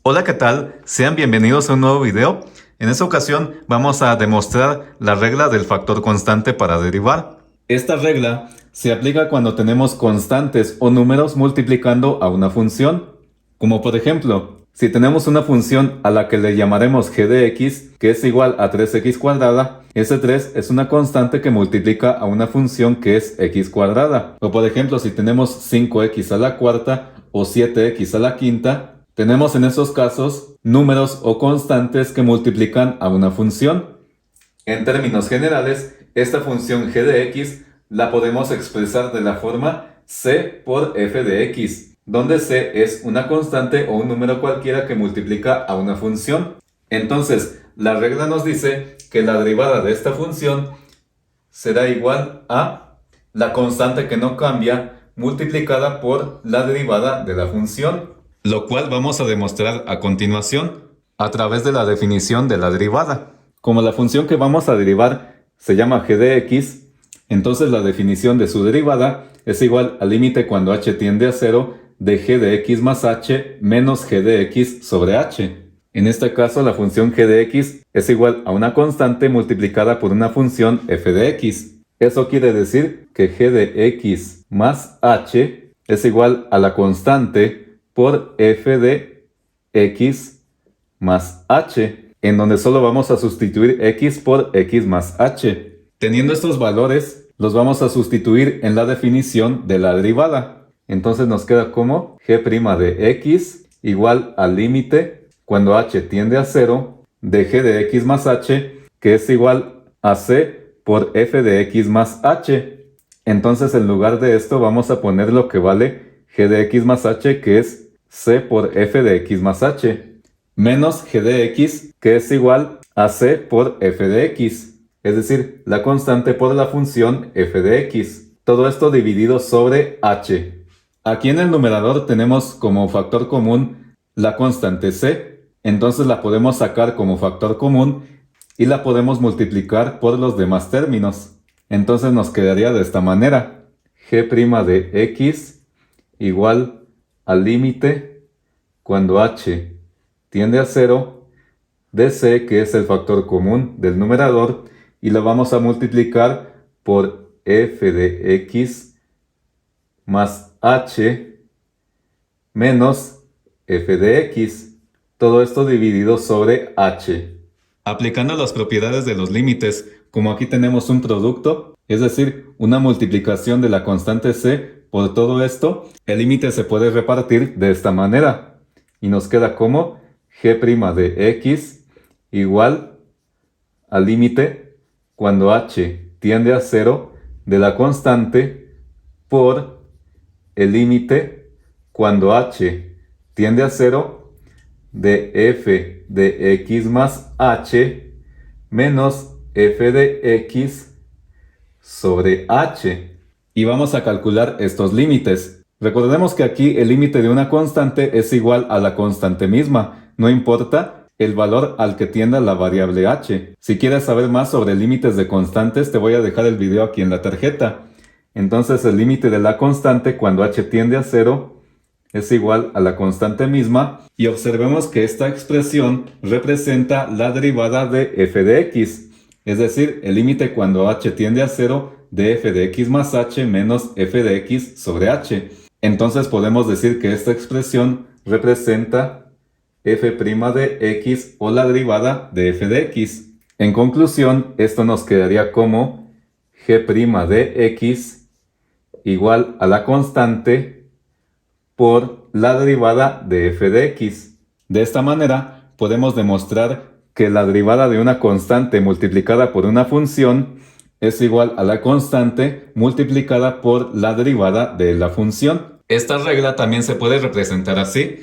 Hola, ¿qué tal? Sean bienvenidos a un nuevo video. En esta ocasión vamos a demostrar la regla del factor constante para derivar. Esta regla se aplica cuando tenemos constantes o números multiplicando a una función. Como por ejemplo, si tenemos una función a la que le llamaremos g de x, que es igual a 3x cuadrada, ese 3 es una constante que multiplica a una función que es x cuadrada. O por ejemplo, si tenemos 5x a la cuarta o 7x a la quinta, tenemos en esos casos números o constantes que multiplican a una función. En términos generales, esta función g de x la podemos expresar de la forma c por f de x, donde c es una constante o un número cualquiera que multiplica a una función. Entonces, la regla nos dice que la derivada de esta función será igual a la constante que no cambia multiplicada por la derivada de la función, lo cual vamos a demostrar a continuación a través de la definición de la derivada. Como la función que vamos a derivar se llama g de x, entonces la definición de su derivada es igual al límite cuando h tiende a 0 de g de x más h menos g de x sobre h. En este caso, la función g de x es igual a una constante multiplicada por una función f de x. Eso quiere decir que g de x más h es igual a la constante por f de x más h, en donde solo vamos a sustituir x por x más h. Teniendo estos valores, los vamos a sustituir en la definición de la derivada. Entonces nos queda como g' de x igual al límite cuando h tiende a 0 de g de x más h, que es igual a c por f de x más h. Entonces en lugar de esto vamos a poner lo que vale g de x más h, que es c por f de x más h, menos g de x, que es igual a c por f de x, es decir, la constante por la función f de x. Todo esto dividido sobre h. Aquí en el numerador tenemos como factor común la constante c, entonces la podemos sacar como factor común y la podemos multiplicar por los demás términos. Entonces nos quedaría de esta manera: g' de x igual al límite cuando h tiende a 0 de c, que es el factor común del numerador, y lo vamos a multiplicar por f de x más h menos f de x. Todo esto dividido sobre h. Aplicando las propiedades de los límites, como aquí tenemos un producto, es decir, una multiplicación de la constante c por todo esto, el límite se puede repartir de esta manera. Y nos queda como g' de x igual al límite cuando h tiende a 0 de la constante por el límite cuando h tiende a 0 de f de x más h menos f de x sobre h. Y vamos a calcular estos límites. Recordemos que aquí el límite de una constante es igual a la constante misma, no importa el valor al que tienda la variable h. Si quieres saber más sobre límites de constantes, te voy a dejar el video aquí en la tarjeta. Entonces el límite de la constante cuando h tiende a 0 es igual a la constante misma, y observemos que esta expresión representa la derivada de f de x, es decir, el límite cuando h tiende a 0 de f de x más h menos f de x sobre h. Entonces podemos decir que esta expresión representa f' de x o la derivada de f de x. En conclusión, esto nos quedaría como g' de x igual a la constante por la derivada de f de x. De esta manera podemos demostrar que la derivada de una constante multiplicada por una función es igual a la constante multiplicada por la derivada de la función. Esta regla también se puede representar así: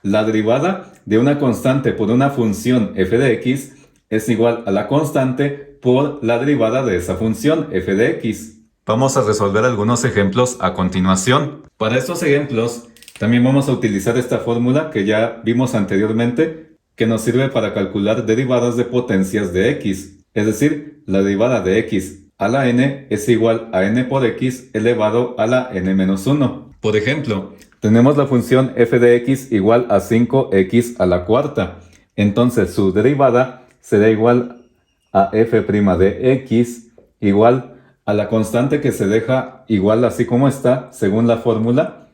la derivada de una constante por una función f de x es igual a la constante por la derivada de esa función f de x. Vamos a resolver algunos ejemplos a continuación. Para estos ejemplos también vamos a utilizar esta fórmula que ya vimos anteriormente, que nos sirve para calcular derivadas de potencias de x. Es decir, la derivada de x a la n es igual a n por x elevado a la n-1. Por ejemplo, Tenemos la función f de x igual a 5x a la cuarta. Entonces su derivada será igual a f' de x igual a la constante que se deja igual así como está, según la fórmula,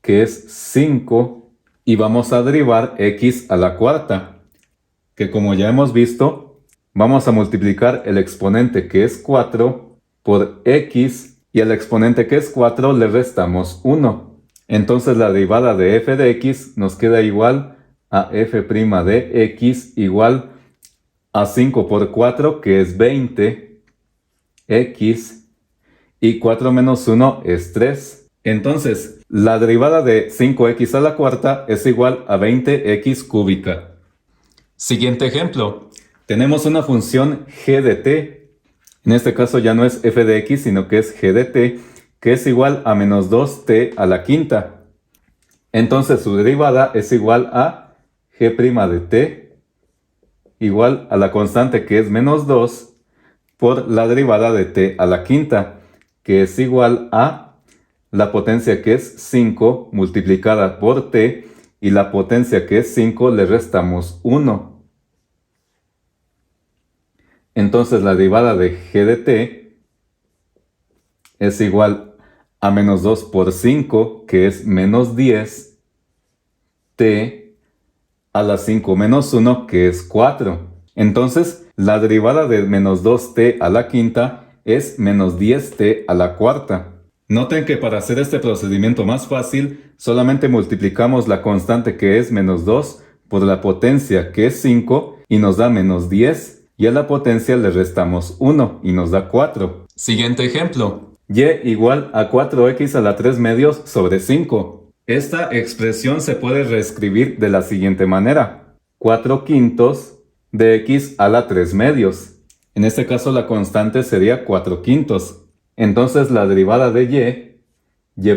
que es 5, y vamos a derivar x a la cuarta, que como ya hemos visto, vamos a multiplicar el exponente que es 4 por x, y al exponente que es 4 le restamos 1. Entonces la derivada de f de x nos queda igual a f' de x igual a 5 por 4, que es 20, x, y 4 menos 1 es 3. Entonces, la derivada de 5x a la cuarta es igual a 20x cúbica. Siguiente ejemplo. Tenemos una función g de t. En este caso ya no es f de x, sino que es g de t, que es igual a menos 2t a la quinta. Entonces su derivada es igual a g' de t igual a la constante que es menos 2 por la derivada de t a la quinta, que es igual a la potencia que es 5 multiplicada por t, y la potencia que es 5 le restamos 1. Entonces la derivada de g de t es igual a menos 2 por 5, que es menos 10, t a la 5 menos 1, que es 4. Entonces la derivada de menos 2t a la quinta es menos 10t a la cuarta. Noten que para hacer este procedimiento más fácil, solamente multiplicamos la constante que es menos 2 por la potencia que es 5 y nos da menos 10, y a la potencia le restamos 1 y nos da 4. Siguiente ejemplo. Y igual a 4x a la 3 medios sobre 5. Esta expresión se puede reescribir de la siguiente manera. 4 quintos de x a la 3 medios. En este caso la constante sería 4 quintos. Entonces la derivada de y'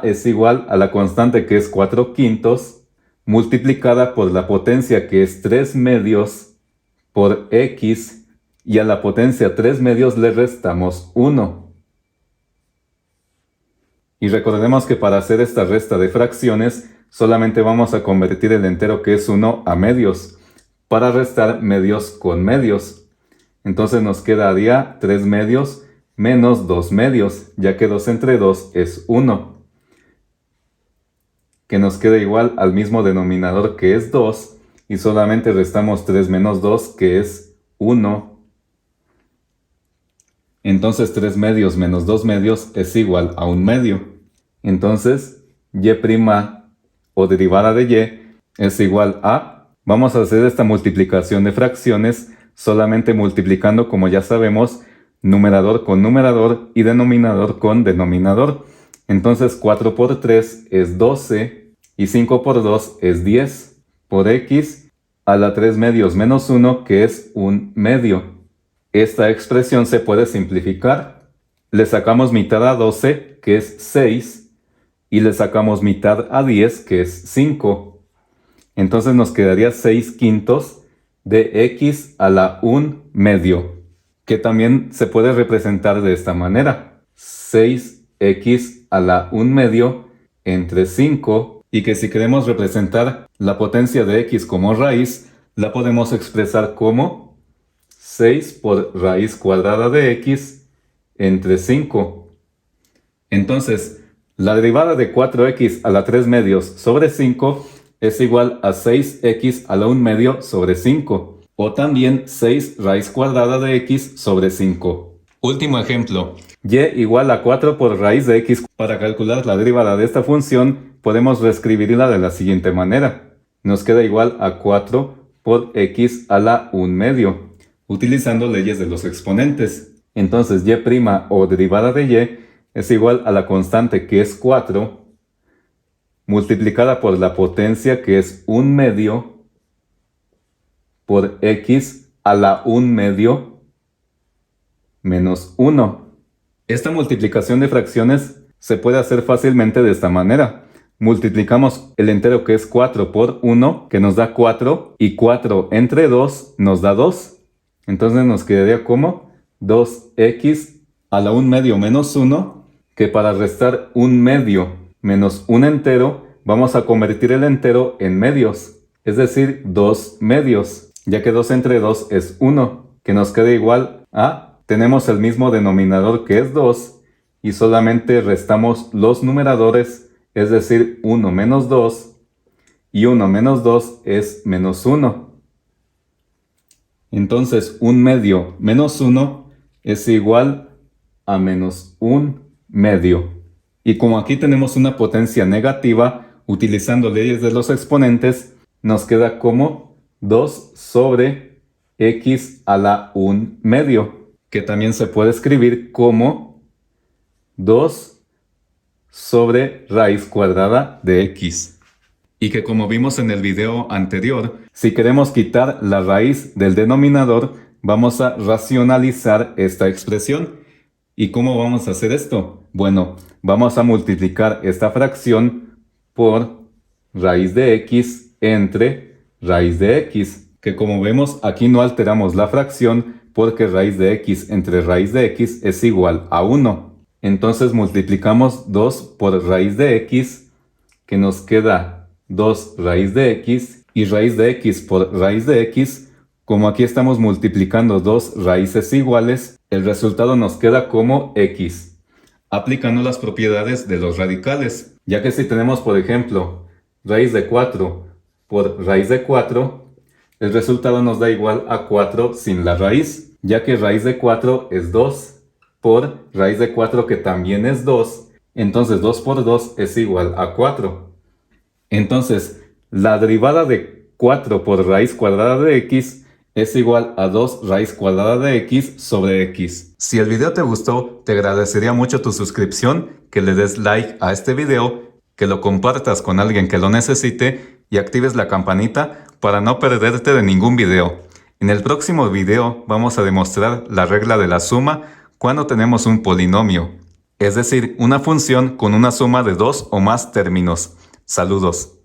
es igual a la constante que es 4 quintos, multiplicada por la potencia que es 3 medios por x, y a la potencia 3 medios le restamos 1. Y recordemos que para hacer esta resta de fracciones, solamente vamos a convertir el entero que es 1 a medios, para restar medios con medios. Entonces nos quedaría 3 medios menos 2 medios, ya que 2 entre 2 es 1. Que nos queda igual al mismo denominador que es 2, y solamente restamos 3 menos 2, que es 1. Entonces 3 medios menos 2 medios es igual a 1 medio. Entonces, y' o derivada de y es igual a... Vamos a hacer esta multiplicación de fracciones solamente multiplicando, como ya sabemos, numerador con numerador y denominador con denominador. Entonces 4 por 3 es 12 y 5 por 2 es 10 por x a la 3 medios menos 1, que es 1 medio. Esta expresión se puede simplificar. Le sacamos mitad a 12, que es 6, y le sacamos mitad a 10, que es 5. Entonces nos quedaría 6 quintos de x a la 1 medio, que también se puede representar de esta manera. 6x a la 1 medio entre 5, y que si queremos representar la potencia de x como raíz, la podemos expresar como 6 por raíz cuadrada de x entre 5. Entonces, la derivada de 4x a la 3 medios sobre 5 es igual a 6x a la 1 medio sobre 5, o también 6 raíz cuadrada de x sobre 5. Último ejemplo. Y igual a 4 por raíz de x. Para calcular la derivada de esta función, podemos reescribirla de la siguiente manera. Nos queda igual a 4 por x a la 1 medio, utilizando leyes de los exponentes. Entonces y' o derivada de y es igual a la constante que es 4, multiplicada por la potencia que es 1 medio, por x a la 1 medio menos 1. Esta multiplicación de fracciones se puede hacer fácilmente de esta manera. Multiplicamos el entero que es 4 por 1, que nos da 4, y 4 entre 2 nos da 2. Entonces nos quedaría como 2x a la 1 medio menos 1, que para restar 1 medio menos un entero, vamos a convertir el entero en medios, es decir, 2 medios, ya que 2 entre 2 es 1, que nos queda igual a, tenemos el mismo denominador que es 2, y solamente restamos los numeradores, es decir, 1 menos 2, y 1 menos 2 es menos 1. Entonces, 1 medio menos 1 es igual a menos 1 medio. Y como aquí tenemos una potencia negativa, utilizando leyes de los exponentes, nos queda como 2 sobre x a la 1 medio, que también se puede escribir como 2 sobre raíz cuadrada de x. Y que como vimos en el video anterior, si queremos quitar la raíz del denominador, vamos a racionalizar esta expresión. ¿Y cómo vamos a hacer esto? Bueno, vamos a multiplicar esta fracción por raíz de x entre raíz de x, que como vemos aquí no alteramos la fracción porque raíz de x entre raíz de x es igual a 1. Entonces multiplicamos 2 por raíz de x, que nos queda 2 raíz de x, y raíz de x por raíz de x. Como aquí estamos multiplicando dos raíces iguales, el resultado nos queda como x, aplicando las propiedades de los radicales, ya que si tenemos, por ejemplo, raíz de 4 por raíz de 4, el resultado nos da igual a 4 sin la raíz, ya que raíz de 4 es 2 por raíz de 4, que también es 2, entonces 2 por 2 es igual a 4. Entonces, la derivada de 4 por raíz cuadrada de x es igual a 2 raíz cuadrada de x sobre x. Si el video te gustó, te agradecería mucho tu suscripción, que le des like a este video, que lo compartas con alguien que lo necesite y actives la campanita para no perderte de ningún video. En el próximo video vamos a demostrar la regla de la suma cuando tenemos un polinomio, es decir, una función con una suma de 2 o más términos. Saludos.